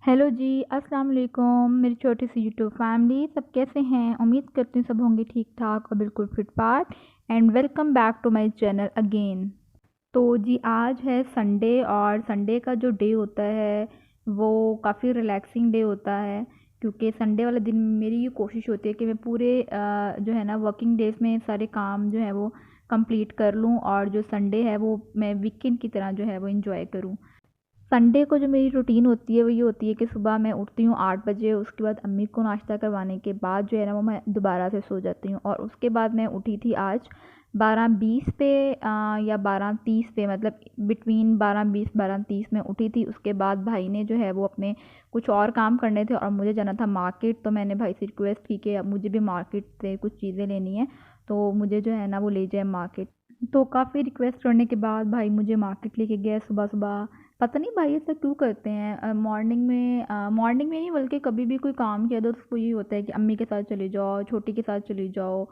Hello जी, अस्सलाम वालेकुम मेरी छोटी सी यूट्यूब फैमिली। सब कैसे हैं? उम्मीद करती हूँ सब होंगे ठीक ठाक और बिल्कुल फिट फाट। And welcome back to my channel again. तो जी आज है संडे और संडे का जो डे होता है वो काफ़ी रिलैक्सिंग डे होता है, क्योंकि संडे वाले दिन मेरी ये कोशिश होती है कि मैं पूरे जो है ना वर्किंग डेज में सारे काम जो है वो कंप्लीट कर लूँ, और जो संडे है वो मैं वीकेंड की तरह जो है वो इंजॉय करूँ। संडे को जो मेरी रूटीन होती है वो ये होती है कि सुबह मैं उठती हूँ 8 बजे। उसके बाद अम्मी को नाश्ता करवाने के बाद जो है ना वो मैं दोबारा से सो जाती हूँ, और उसके बाद मैं उठी थी आज 12:20 पे या 12:30 पे, मतलब बिटवीन 12:20 12:30 में उठी थी। उसके बाद भाई ने जो है वो अपने कुछ और काम करने थे और मुझे जाना था मार्केट, तो मैंने भाई से रिक्वेस्ट की कि अब मुझे भी मार्केट से कुछ चीज़ें लेनी है, तो मुझे जो है ना वो ले जाए मार्केट। तो काफ़ी रिक्वेस्ट करने के बाद भाई मुझे मार्केट लेके गए सुबह सुबह। पता नहीं भाई ऐसा क्यों करते हैं, मॉर्निंग में नहीं बल्कि कभी भी कोई काम किया तो उसको ये होता है कि अम्मी के साथ चले जाओ, छोटी के साथ चले जाओ,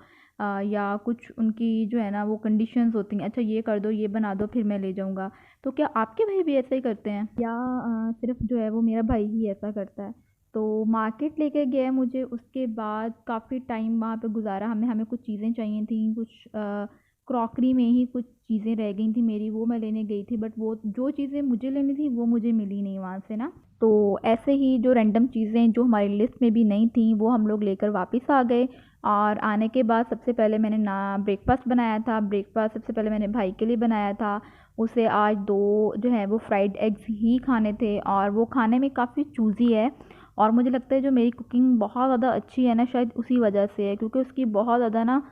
या कुछ उनकी जो है ना वो कंडीशंस होती हैं, अच्छा ये कर दो ये बना दो फिर मैं ले जाऊंगा। तो क्या आपके भाई भी ऐसा ही करते हैं, या सिर्फ जो है वो मेरा भाई ही ऐसा करता है? तो मार्केट लेके गए मुझे, उसके बाद काफ़ी टाइम वहाँ पे गुजारा। हमें हमें कुछ चीज़ें चाहिए थी, कुछ क्रॉकरी में ही कुछ चीज़ें रह गई थी मेरी, वो मैं लेने गई थी, बट वो जो चीज़ें मुझे लेनी थी वो मुझे मिली नहीं वहाँ से ना। तो ऐसे ही जो रैंडम चीज़ें जो हमारी लिस्ट में भी नहीं थी वो हम लोग लेकर वापस आ गए। और आने के बाद सबसे पहले मैंने ना ब्रेकफास्ट बनाया था। ब्रेकफास्ट सबसे पहले मैंने भाई के लिए बनाया था। उसे आज दो जो है वो फ्राइड एग्स ही खाने थे, और वो खाने में काफ़ी चूज़ी है। और मुझे लगता है जो मेरी कुकिंग बहुत ज़्यादा अच्छी है ना, शायद उसी वजह से है, क्योंकि उसकी बहुत ज़्यादा ना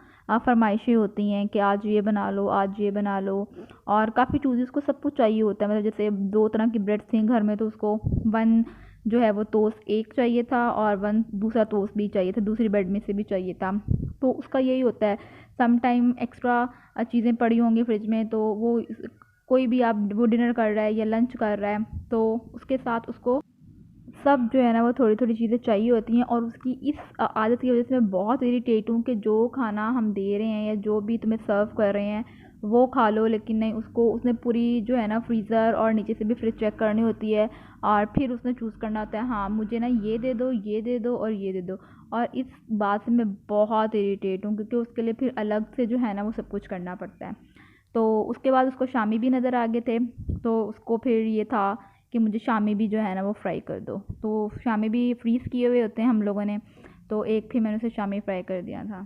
फरमाइशें होती हैं कि आज ये बना लो आज ये बना लो। और काफ़ी चूज़ी उसको सब कुछ चाहिए होता है, मतलब जैसे 2 तरह की ब्रेड्स थी घर में, तो उसको वन जो है वो टोस्ट एक चाहिए था और वन दूसरा टोस्ट भी चाहिए था, दूसरी ब्रेड में से भी चाहिए था। तो उसका यही होता है, सम टाइम एक्स्ट्रा चीज़ें पड़ी होंगी फ्रिज में, तो वो कोई भी आप वो डिनर कर रहा है या लंच कर रहा है तो उसके साथ उसको सब जो है ना वो थोड़ी थोड़ी चीज़ें चाहिए होती हैं। और उसकी इस आदत की वजह से मैं बहुत इरिटेट हूँ कि जो खाना हम दे रहे हैं या जो भी तुम्हें सर्व कर रहे हैं वो खा लो, लेकिन नहीं, उसको उसने पूरी जो है ना फ्रीज़र और नीचे से भी फ्रिज चेक करनी होती है, और फिर उसने चूज़ करना होता है, हाँ मुझे ना ये दे दो ये दे दो और ये दे दो। और इस बात से मैं बहुत इरिटेट हूँ, क्योंकि उसके लिए फिर अलग से जो है ना वो सब कुछ करना पड़ता है। तो उसके बाद उसको शामी भी नज़र आ गए थे, तो उसको फिर ये था कि मुझे शामी भी जो है ना वो फ्राई कर दो। तो शामी भी फ्रीज़ किए हुए होते हैं हम लोगों ने, तो एक फिर मैंने उसे शामी फ्राई कर दिया था।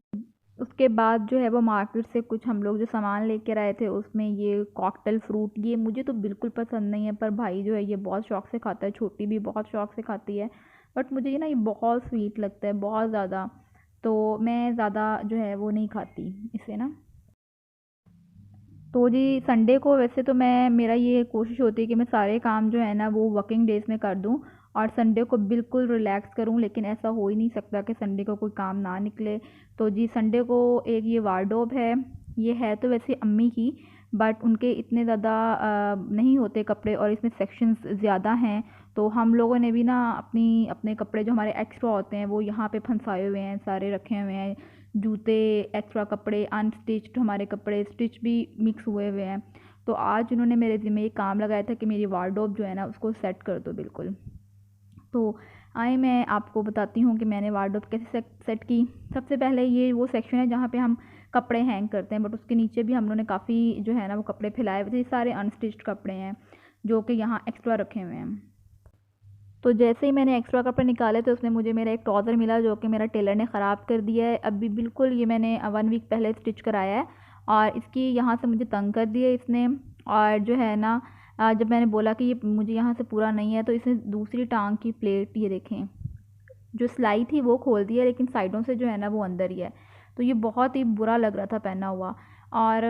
उसके बाद जो है वो मार्केट से कुछ हम लोग जो सामान लेकर आए थे उसमें ये कॉकटेल फ्रूट, ये मुझे तो बिल्कुल पसंद नहीं है, पर भाई जो है ये बहुत शौक से खाता है, छोटी भी बहुत शौक से खाती है, बट मुझे ये ना ये बहुत स्वीट लगता है बहुत ज़्यादा, तो मैं ज़्यादा जो है वो नहीं खाती इसे ना। तो जी संडे को वैसे तो मैं मेरा ये कोशिश होती है कि मैं सारे काम जो है ना वो वर्किंग डेज़ में कर दूं और संडे को बिल्कुल रिलैक्स करूं, लेकिन ऐसा हो ही नहीं सकता कि संडे को कोई काम ना निकले। तो जी संडे को एक ये वार्डरोब है, ये है तो वैसे अम्मी की, बट उनके इतने ज़्यादा नहीं होते कपड़े और इसमें सेक्शंस ज़्यादा हैं। तो हम लोगों ने भी ना अपनी अपने कपड़े जो हमारे एक्स्ट्रा होते हैं वो यहाँ पे फंसाए हुए हैं, सारे रखे हुए हैं, जूते, एक्स्ट्रा कपड़े, अनस्टिच्ड हमारे कपड़े, स्टिच भी मिक्स हुए हुए हैं। तो आज उन्होंने मेरे ज़िम्मे ये काम लगाया था कि मेरी वार्डरोब जो है ना उसको सेट कर दो बिल्कुल। तो आए मैं आपको बताती हूँ कि मैंने वार्डरोब कैसे सेट की। सबसे पहले ये वो सेक्शन है जहाँ पे हम कपड़े हैंग करते हैं, बट उसके नीचे भी हम लोगों ने काफ़ी जो है ना वो कपड़े फैलाए हुए थे, ये सारे अनस्टिच्ड कपड़े हैं जो कि यहाँ एक्स्ट्रा रखे हुए हैं। तो जैसे ही मैंने एक्स्ट्रा कपड़े निकाले तो उसमें मुझे मेरा एक ट्राउज़र मिला जो कि मेरा टेलर ने ख़राब कर दिया है अभी बिल्कुल, ये मैंने 1 वीक पहले स्टिच कराया है, और इसकी यहाँ से मुझे तंग कर दिया इसने। और जो है ना जब मैंने बोला कि ये मुझे यहाँ से पूरा नहीं है, तो इसने दूसरी टांग की प्लेट ये देखें, जो सिलाई थी वो खोल दी है लेकिन साइडों से जो है ना वो अंदर ही है। तो ये बहुत ही बुरा लग रहा था पहना हुआ। और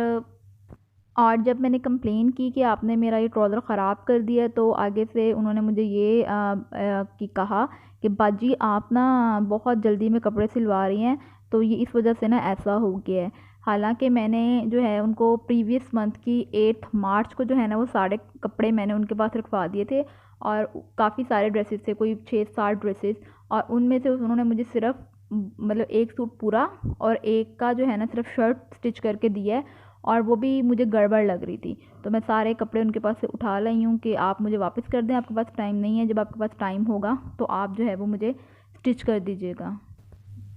और जब मैंने कंप्लेन की कि आपने मेरा ये ट्राउज़र ख़राब कर दिया है, तो आगे से उन्होंने मुझे ये कि कहा कि बाजी आप ना बहुत जल्दी में कपड़े सिलवा रही हैं, तो ये इस वजह से ना ऐसा हो गया है। हालांकि मैंने जो है उनको प्रीवियस मंथ की 8 मार्च को जो है ना वो सारे कपड़े मैंने उनके पास रखवा दिए थे, और काफ़ी सारे ड्रेसेस थे, कोई 6-7 ड्रेसेस, और उनमें से उन्होंने मुझे सिर्फ मतलब एक सूट पूरा और एक का जो है ना सिर्फ शर्ट स्टिच करके दिया है। और वो भी मुझे गड़बड़ लग रही थी। तो मैं सारे कपड़े उनके पास से उठा लाई हूँ कि आप मुझे वापस कर दें, आपके पास टाइम नहीं है, जब आपके पास टाइम होगा तो आप जो है वो मुझे स्टिच कर दीजिएगा।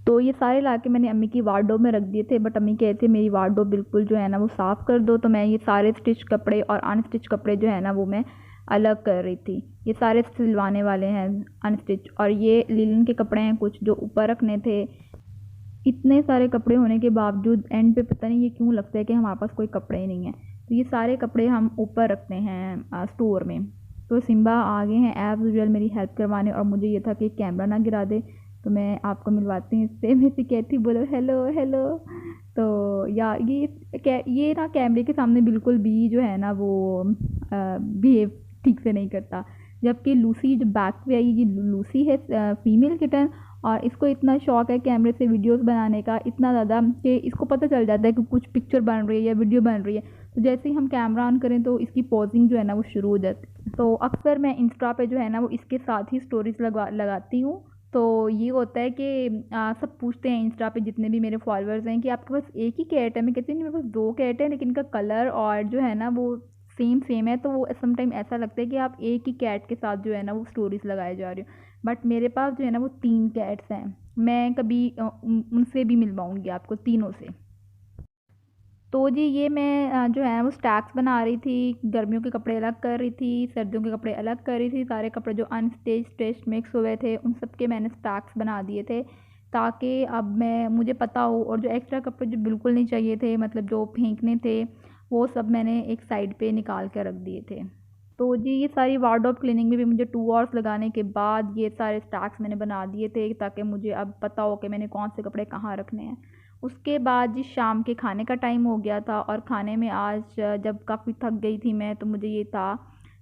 तो ये सारे लाके मैंने अम्मी की वार्डरोब में रख दिए थे, बट अम्मी कहते मेरी वार्डरोब बिल्कुल जो है ना वो साफ़ कर दो। तो मैं ये सारे स्टिच कपड़े और अनस्टिच कपड़े जो है ना वो मैं अलग कर रही थी। ये सारे सिलवाने वाले हैं अनस्टिच, और ये लिनन के कपड़े हैं कुछ जो ऊपर रखने थे। इतने सारे कपड़े होने के बावजूद एंड पे पता नहीं ये क्यों लगता है कि हमारे पास कोई कपड़े ही नहीं है। तो ये सारे कपड़े हम ऊपर रखते हैं स्टोर में। तो सिम्बा आ गए हैं एज़ यूजुअल मेरी हेल्प करवाने, और मुझे ये था कि कैमरा ना गिरा दे। तो मैं आपको मिलवाती हूँ इससे। मैं से कहती बोलो हेलो हेलो। तो या ये ना कैमरे के सामने बिल्कुल भी जो है ना वो बिहेव ठीक से नहीं करता। जबकि लूसी जो बैक पे आई, ये लूसी है फीमेल किटन, और इसको इतना शौक है कैमरे से वीडियोस बनाने का, इतना ज़्यादा कि इसको पता चल जाता है कि कुछ पिक्चर बन रही है या वीडियो बन रही है। तो जैसे ही हम कैमरा ऑन करें तो इसकी पोजिंग जो है ना वो शुरू हो जाती है। तो अक्सर मैं इंस्टा पे जो है ना वो इसके साथ ही स्टोरीज लगाती हूँ। तो ये होता है कि सब पूछते हैं इंस्टा पे जितने भी मेरे फॉलोअर्स हैं कि आपके पास एक ही कैट है। मैं कहती हूँ मेरे पास दो कैट है, लेकिन इनका कलर और जो है ना वो सेम सेम है। तो वो समटाइम ऐसा लगता है कि आप एक ही कैट के साथ जो है ना वो स्टोरीज लगाए जा रही हो, बट मेरे पास जो है ना वो 3 कैट्स हैं। मैं कभी उनसे भी मिलवाऊँगी आपको तीनों से। तो जी ये मैं जो है वो स्टैक्स बना रही थी, गर्मियों के कपड़े अलग कर रही थी, सर्दियों के कपड़े अलग कर रही थी। सारे कपड़े जो अनस्टिच स्टिच मिक्स हुए थे उन सब के मैंने स्टैक्स बना दिए थे, ताकि अब मैं मुझे पता हो। और जो एक्स्ट्रा कपड़े जो बिल्कुल नहीं चाहिए थे, मतलब जो फेंकने थे, वो सब मैंने एक साइड पे निकाल कर रख दिए थे। तो जी ये सारी वार्डरोब क्लीनिंग में भी मुझे 2 आवर्स लगाने के बाद ये सारे स्टैक्स मैंने बना दिए थे, ताकि मुझे अब पता हो कि मैंने कौन से कपड़े कहाँ रखने हैं। उसके बाद जी शाम के खाने का टाइम हो गया था, और खाने में आज जब काफ़ी थक गई थी मैं, तो मुझे ये था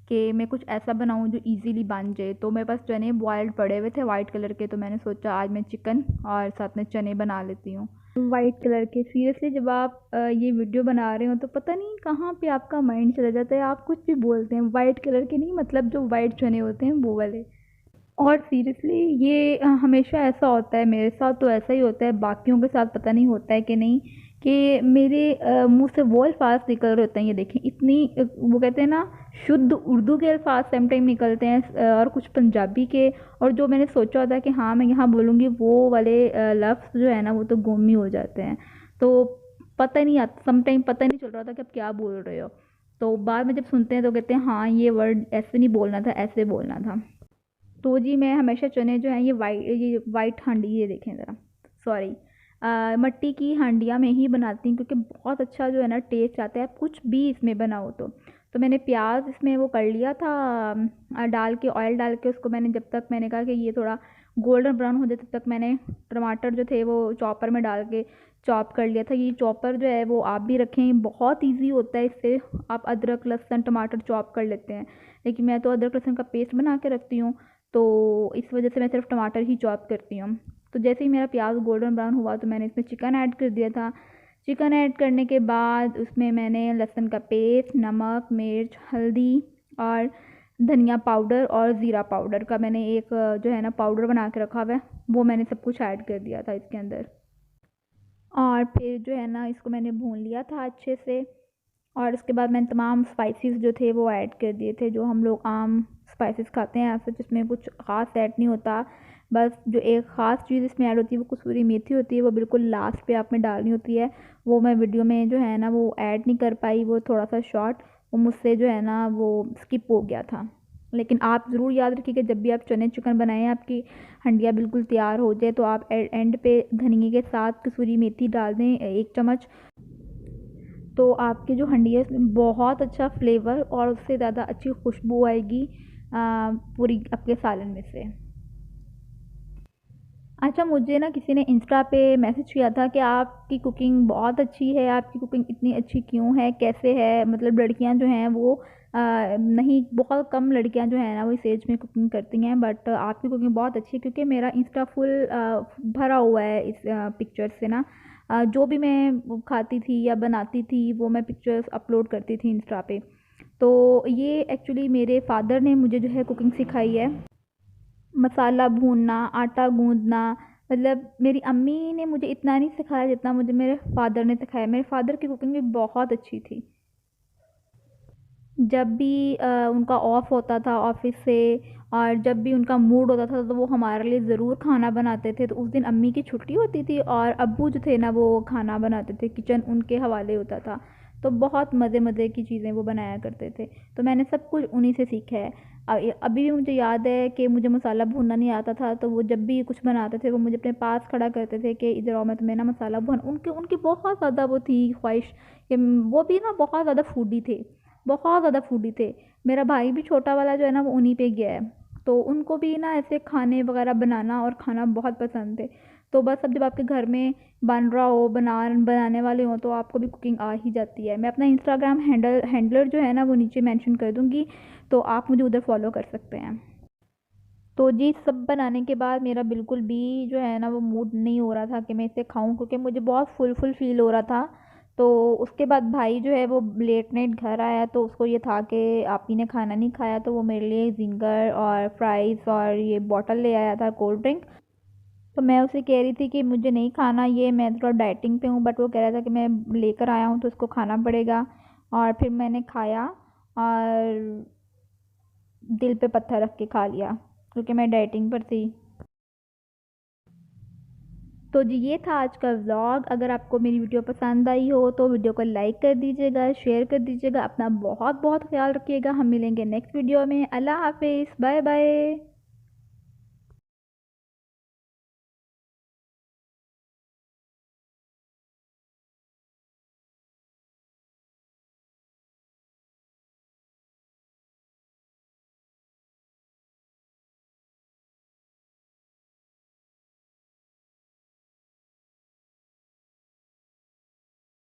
कि मैं कुछ ऐसा बनाऊं जो इजीली बन जाए। तो मेरे पास चने बॉयल्ड पड़े हुए थे वाइट कलर के, तो मैंने सोचा आज मैं चिकन और साथ में चने बना लेती हूँ वाइट कलर के। सीरियसली जब आप ये वीडियो बना रहे हो तो पता नहीं कहाँ पे आपका माइंड चला जाता है, आप कुछ भी बोलते हैं। वाइट कलर के नहीं, मतलब जो वाइट चने होते हैं वो वाले। और सीरियसली ये हमेशा ऐसा होता है, मेरे साथ तो ऐसा ही होता है, बाकियों के साथ पता नहीं होता है कि नहीं, कि मेरे मुंह से वो अल्फाज निकल रहे होते हैं। ये देखें इतनी वो कहते हैं ना शुद्ध उर्दू के अल्फाज सेम टाइम निकलते हैं, और कुछ पंजाबी के। और जो मैंने सोचा होता है कि हाँ मैं यहाँ बोलूँगी, वो वाले लफ्ज़ जो है ना वो तो गुम ही हो जाते हैं। तो पता ही नहीं आता, सम टाइम पता ही नहीं चल रहा था कि आप क्या बोल रहे हो। तो बाद में जब सुनते हैं तो कहते हैं हाँ ये वर्ड ऐसे नहीं बोलना था, ऐसे बोलना था। तो जी मैं हमेशा चने जो हैं ये वाइट हांडी, ये देखें ज़रा, सॉरी, मट्टी की हांडिया में ही बनाती हूँ, क्योंकि बहुत अच्छा जो है ना टेस्ट आता है, आप कुछ भी इसमें बनाओ तो मैंने प्याज इसमें वो कर लिया था डाल के, ऑयल डाल के उसको मैंने, जब तक मैंने कहा कि ये थोड़ा गोल्डन ब्राउन हो जाए तब तक मैंने टमाटर जो थे वो चॉपर में डाल के चॉप कर लिया था। ये चॉपर जो है वो आप भी रखें, बहुत ईजी होता है, इससे आप अदरक लहसुन टमाटर चॉप कर लेते हैं, लेकिन मैं तो अदरक लहसुन का पेस्ट बना के रखती हूँ, तो इस वजह से मैं सिर्फ टमाटर ही चॉप करती हूँ। तो जैसे ही मेरा प्याज गोल्डन ब्राउन हुआ तो मैंने इसमें चिकन ऐड कर दिया था। चिकन ऐड करने के बाद उसमें मैंने लहसुन का पेस्ट, नमक, मिर्च, हल्दी और धनिया पाउडर और ज़ीरा पाउडर का मैंने एक जो है ना पाउडर बना के रखा हुआ है, वो मैंने सब कुछ ऐड कर दिया था इसके अंदर। और फिर जो है ना इसको मैंने भून लिया था अच्छे से, और उसके बाद मैंने तमाम स्पाइसेस जो थे वो ऐड कर दिए थे, जो हम लोग आम स्पाइसेस खाते हैं ऐसे, जिसमें कुछ ख़ास ऐड नहीं होता। बस जो एक ख़ास चीज़ इसमें ऐड होती है वो कसूरी मेथी होती है, वो बिल्कुल लास्ट पे आपने डालनी होती है। वो मैं वीडियो में जो है ना वो ऐड नहीं कर पाई, वो थोड़ा सा शॉर्ट वो मुझसे जो है ना वो स्किप हो गया था। लेकिन आप ज़रूर याद रखिएगा जब भी आप चने चिकन बनाएं, आपकी हंडिया बिल्कुल तैयार हो जाए तो आप एंड पे धनिए के साथ कसूरी मेथी डाल दें 1 चम्मच। तो आपकी जो हंडी है उसमें बहुत अच्छा फ्लेवर और उससे ज़्यादा अच्छी खुशबू आएगी पूरी आपके सालन में से। अच्छा, मुझे ना किसी ने इंस्टा पे मैसेज किया था कि आपकी कुकिंग बहुत अच्छी है, आपकी कुकिंग इतनी अच्छी क्यों है, कैसे है? मतलब लड़कियां जो हैं वो नहीं, बहुत कम लड़कियां जो हैं ना वो इस एज में कुकिंग करती हैं, बट आपकी कुकिंग बहुत अच्छी है, क्योंकि मेरा इंस्टा फुल भरा हुआ है इस पिक्चर से ना। जो भी मैं खाती थी या बनाती थी वो मैं पिक्चर्स अपलोड करती थी इंस्टा पे। तो ये एक्चुअली मेरे फादर ने मुझे जो है कुकिंग सिखाई है। मसाला भूनना, आटा गूँदना, मतलब मेरी अम्मी ने मुझे इतना नहीं सिखाया जितना मुझे मेरे फादर ने सिखाया। मेरे फादर की कुकिंग भी बहुत अच्छी थी। जब भी उनका ऑफ होता था ऑफिस से, और जब भी उनका मूड होता था तो वो हमारे लिए ज़रूर खाना बनाते थे। तो उस दिन अम्मी की छुट्टी होती थी और अब्बू जो थे ना वो खाना बनाते थे, किचन उनके हवाले होता था। तो बहुत मज़े मज़े की चीज़ें वो बनाया करते थे। तो मैंने सब कुछ उन्हीं से सीखा है। अभी भी मुझे याद है कि मुझे मसाला भूनना नहीं आता था, तो वो जब भी कुछ बनाते थे वो मुझे अपने पास खड़ा करते थे कि इधर आओ मैं तुम्हें ना मसाला भून। उनकी उनकी बहुत ज़्यादा वो थी ख्वाहिश कि वो भी ना बहुत ज़्यादा फूडी थे, बहुत ज़्यादा फूडी थे। मेरा भाई भी छोटा वाला जो है ना वो उन्हीं पे गया है। तो उनको भी ना ऐसे खाने वगैरह बनाना और खाना बहुत पसंद है। तो बस अब जब आपके घर में बन रहा हो, बनाने वाले हों, तो आपको भी कुकिंग आ ही जाती है। मैं अपना इंस्टाग्राम हैंडलर जो है ना वो नीचे मेंशन कर दूँगी, तो आप मुझे उधर फॉलो कर सकते हैं। तो जी सब बनाने के बाद मेरा बिल्कुल भी जो है ना वो मूड नहीं हो रहा था कि मैं इसे खाऊं, क्योंकि मुझे बहुत फुल फील हो रहा था। तो उसके बाद भाई जो है वो लेट नाइट घर आया, तो उसको ये था कि आप ही ने खाना नहीं खाया, तो वो मेरे लिए जिंगर और फ्राइज़ और ये बॉटल ले आया था कोल्ड ड्रिंक। तो मैं उसे कह रही थी कि मुझे नहीं खाना ये, मैं थोड़ा डाइटिंग पे हूँ, बट वो कह रहा था कि मैं लेकर आया हूँ तो उसको खाना पड़ेगा। और फिर मैंने खाया और दिल पे पत्थर रख के खा लिया, क्योंकि मैं डाइटिंग पर थी। तो जी ये था आज का व्लॉग। अगर आपको मेरी वीडियो पसंद आई हो तो वीडियो को लाइक कर दीजिएगा, शेयर कर दीजिएगा। अपना बहुत बहुत ख्याल रखिएगा। हम मिलेंगे नेक्स्ट वीडियो में। अल्लाह हाफिज़, बाय बाय।